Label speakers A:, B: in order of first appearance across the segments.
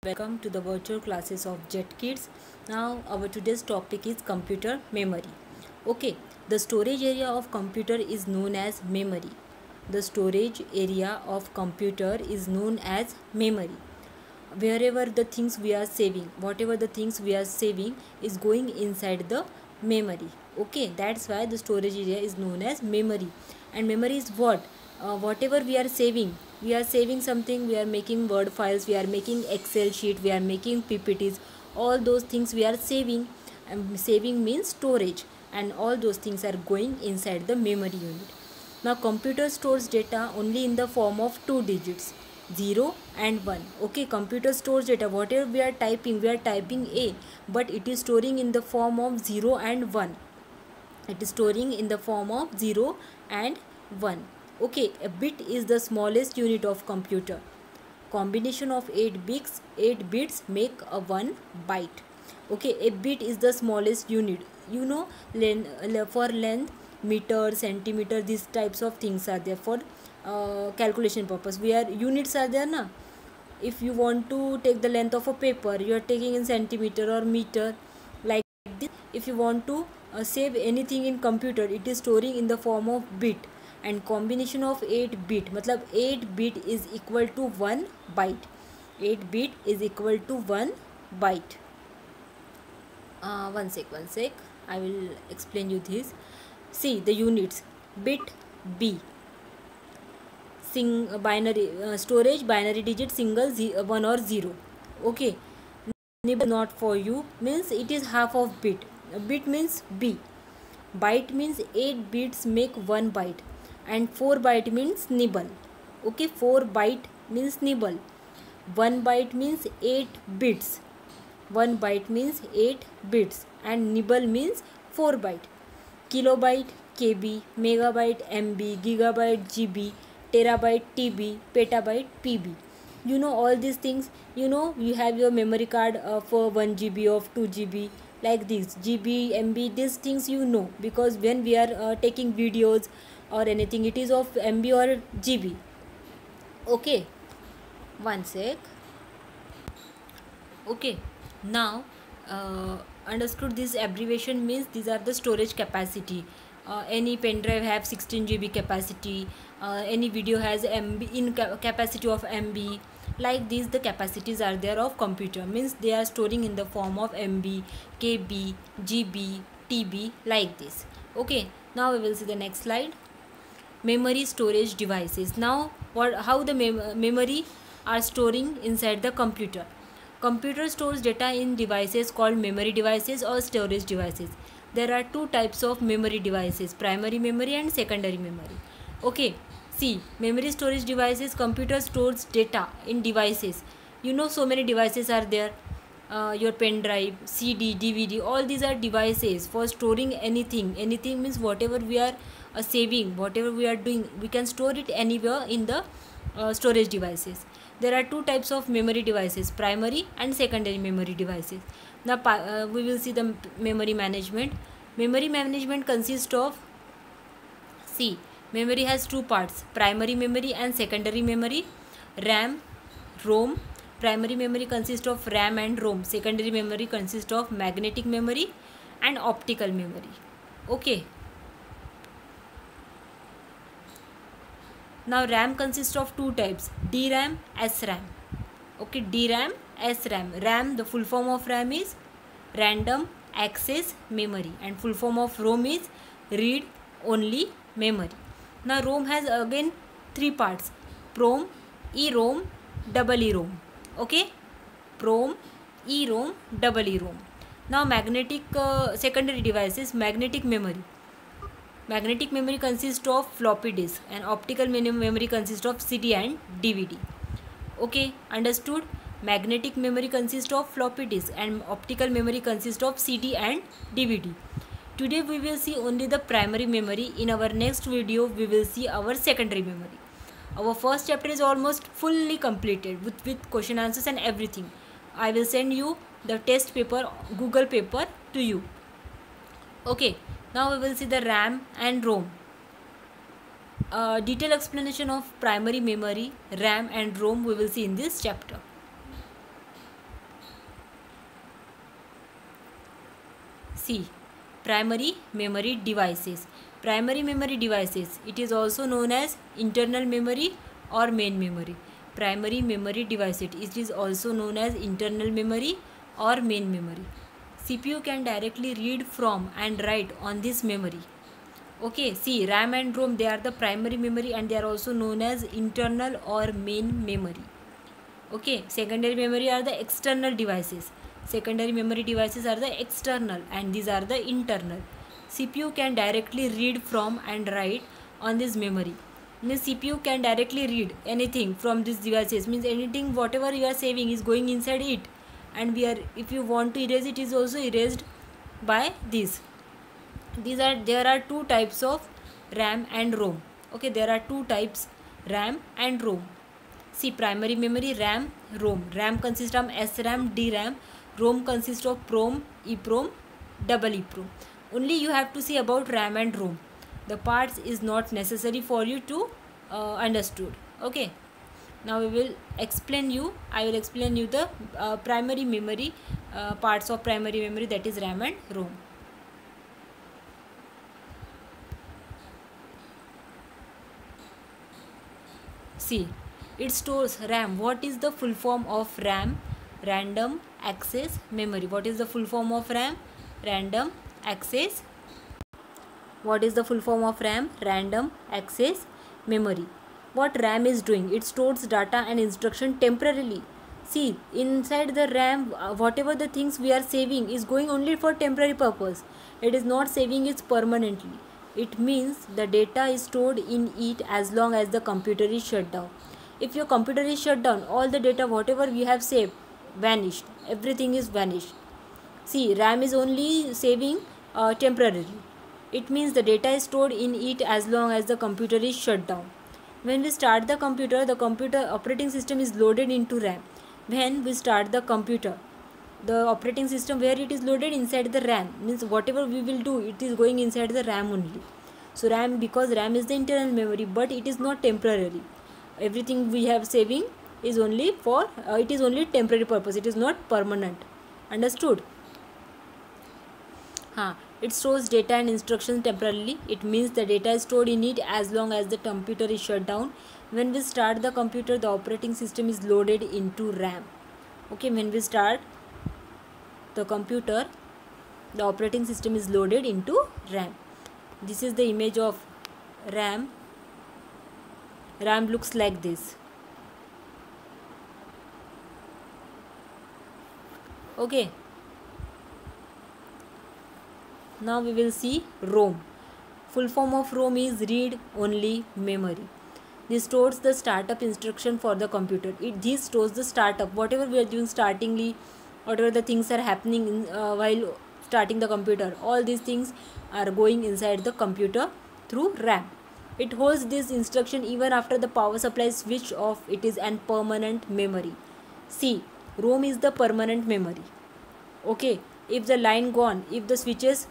A: welcome to the virtual classes of Jet Kids. Now our today's topic is computer memory. Okay, the storage area of computer is known as memory. The storage area of computer is known as memory. Wherever the things we are saving, whatever the things we are saving is going inside the memory. Okay, that's why the storage area is known as memory. And memory is what? Whatever we are saving something, we are making word files, we are making excel sheet, we are making ppts, all those things we are saving. Saving means storage, and all those things are going inside the memory unit. Now computer stores data only in the form of two digits, 0 and 1. Okay, computer stores data, whatever we are typing a, but it is storing in the form of 0 and 1. It is storing in the form of 0 and 1. Okay, a bit is the smallest unit of computer. Combination of 8 bits make a 1 byte. Okay, a bit is the smallest unit. For length, meter, centimeter, these types of things are there for calculation purpose. Units are there na. If you want to take the length of a paper, you are taking in centimeter or meter, like this. If you want to save anything in computer, it is storing in the form of bit. And combination of 8 bit, matlab 8 bit is equal to 1 byte. 8 bit is equal to 1 byte. One sec, I will explain you this. See the units: bit b, binary storage, binary digit, single 1 or 0. Okay, nibble not for you means it is half of bit. Bit means b. Byte means 8 bits make 1 byte, and 4 byte means nibble. Okay, 4 byte means nibble. 1 byte means 8 bits. 1 byte means 8 bits, and nibble means 4 byte. Kilobyte kb, megabyte mb, gigabyte gb, terabyte tb, petabyte pb. You know all these things. You have your memory card for 1 GB of 2 GB, like this GB, MB, these things because when we are taking videos or anything, it is of MB or GB. Okay, one sec. Okay, now understood this abbreviation means these are the storage capacity. Any pen drive have 16 GB capacity, any video has MB in capacity of MB. Like these, the capacities are there of computer, means they are storing in the form of MB, KB, GB, TB, like this. Okay, now we will see the next slide. Memory storage devices. Now how the memory are storing inside the computer. Computer stores data in devices called memory devices or storage devices. There are two types of memory devices: primary memory and secondary memory. Okay, see, memory storage devices, computer stores data in devices. So many devices are there. Your pen drive, CD, DVD, all these are devices for storing anything. Anything means whatever we are saving, whatever we are doing, we can store it anywhere in the storage devices. There are two types of memory devices: primary and secondary memory devices. Now we will see the memory management. Memory management consists of, see, memory has two parts: primary memory and secondary memory. RAM, ROM. Primary memory consists of RAM and ROM. Secondary memory consists of magnetic memory and optical memory. Okay. Now RAM consists of two types: DRAM, SRAM. Okay, DRAM, SRAM. RAM, the full form of RAM is random access memory, and full form of ROM is read only memory. Now ROM has again three parts: PROM, EROM, double EROM. Okay, PROM, EROM, double EROM. Now magnetic secondary devices, magnetic memory. Magnetic memory consists of floppy disk, and optical memory consists of CD and DVD. Okay, understood? Magnetic memory consists of floppy disk and optical memory consists of CD and DVD. Today we will see only the primary memory. In our next video we will see our secondary memory. Our first chapter is almost fully completed with question answers and everything. I will send you the test paper, Google paper to you. Okay, now we will see the RAM and ROM. Detailed explanation of primary memory, RAM and ROM we will see in this chapter. See, primary memory devices. Primary memory devices, it is also known as internal memory or main memory. Primary memory device, it is also known as internal memory or main memory. CPU can directly read from and write on this memory. Okay, see, RAM and ROM, they are the primary memory and they are also known as internal or main memory. Okay, secondary memory are the external devices. Secondary memory devices are the external and these are the internal. CPU can directly read from and write on this memory. Means CPU can directly read anything from these devices. Means anything whatever you are saving is going inside it, and if you want to erase it is also erased by this. There are two types of RAM and ROM. Okay, there are two types, RAM and ROM. See, primary memory, RAM, ROM. RAM consists of SRAM, DRAM. ROM consists of PROM, EPROM, double EPROM. Only you have to see about RAM and ROM. The parts is not necessary for you to understood. Okay. Now I will explain you the primary memory, parts of primary memory, that is RAM and ROM. See, it stores RAM. What is the full form of RAM? Random access memory. What is the full form of RAM? Random access. What is the full form of RAM? Random access memory. What RAM is doing? It stores data and instruction temporarily. See, inside the RAM, whatever the things we are saving is going only for temporary purpose. It is not saving it permanently. It means the data is stored in it as long as the computer is shut down. If your computer is shut down, all the data whatever we have saved vanished. Everything is vanished. See, RAM is only saving temporarily. It means the data is stored in it as long as the computer is shut down. When we start the computer operating system is loaded into RAM. When we start the computer, the operating system where it is loaded inside the RAM, means whatever we will do, it is going inside the RAM only. So RAM, because RAM is the internal memory, but it is not temporary. Everything we have saving is only for it is only temporary purpose. It is not permanent. Understood? It stores data and instructions temporarily. It means the data is stored in it as long as the computer is shut down. When we start the computer, the operating system is loaded into RAM. Okay, when we start the computer, the operating system is loaded into RAM. This is the image of RAM. RAM looks like this. Okay. Now we will see ROM. Full form of ROM is read only memory. This stores the startup instruction for the computer. This stores the startup, whatever we are doing startingly, whatever the things are happening while starting the computer, all these things are going inside the computer through RAM. It holds this instruction even after the power supply is switched off. It is an permanent memory. See, ROM is the permanent memory. Okay, if the line gone, if the switches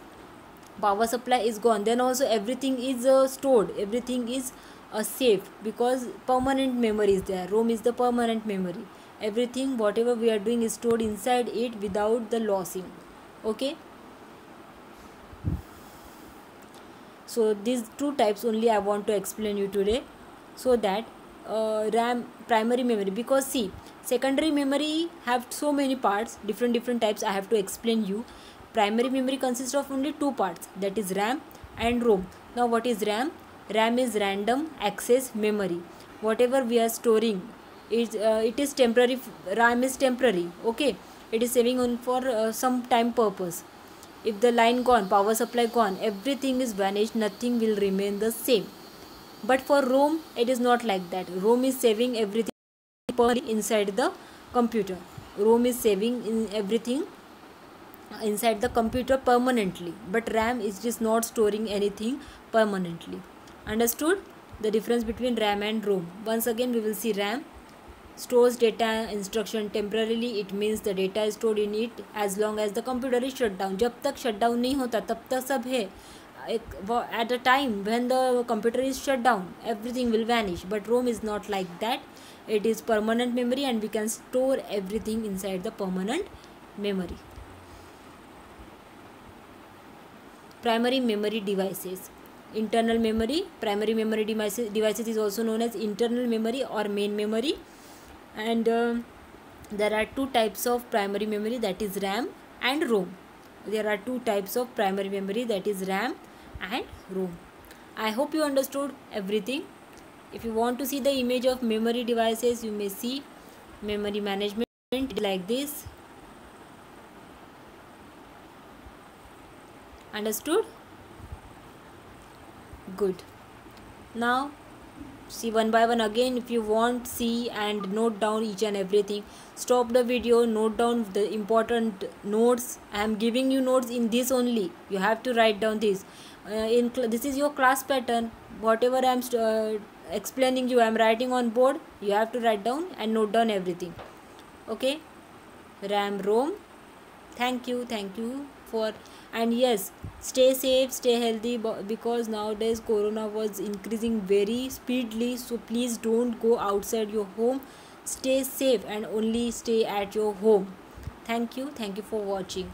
A: power supply is gone, then also everything is stored, everything is safe, because permanent memory is there. ROM is the permanent memory. Everything whatever we are doing is stored inside it without the losing. Okay, so these two types only I want to explain you today, so that RAM, primary memory, because see, secondary memory have so many parts, different types. I have to explain you. Primary memory consists of only two parts, that is RAM and ROM. Now what is RAM? RAM is random access memory. Whatever we are storing is it is temporary. RAM is temporary. Okay, it is saving on for some time purpose. If the line gone, power supply gone, everything is vanished, nothing will remain the same. But for ROM, it is not like that. ROM is saving everything inside the computer. ROM is saving in everything inside the computer permanently, but RAM is just not storing anything permanently. Understood the difference between RAM and ROM? Once again we will see. RAM stores data instruction temporarily. It means the data is stored in it as long as the computer is shut down. जब तक shut down नहीं होता तब तक सब है. At a time when the computer is shut down, everything will vanish. But ROM is not like that. It is permanent memory and we can store everything inside the permanent memory. Primary memory devices. Internal memory, primary memory devices is also known as internal memory or main memory. And there are two types of primary memory, that is RAM and ROM. There are two types of primary memory, that is RAM and ROM. I hope you understood everything. If you want to see the image of memory devices, you may see memory management like this. Understood? Good. Now see one by one again. If you want, see and note down each and everything. Stop the video, note down the important notes. I am giving you notes in this only. You have to write down this. This is your class pattern. Whatever I am explaining you, I am writing on board. You have to write down and note down everything. Okay? RAM, ROM. Thank you for, and yes, stay safe, stay healthy, because nowadays corona was increasing very speedily. So please don't go outside your home. Stay safe and only stay at your home. Thank you for watching.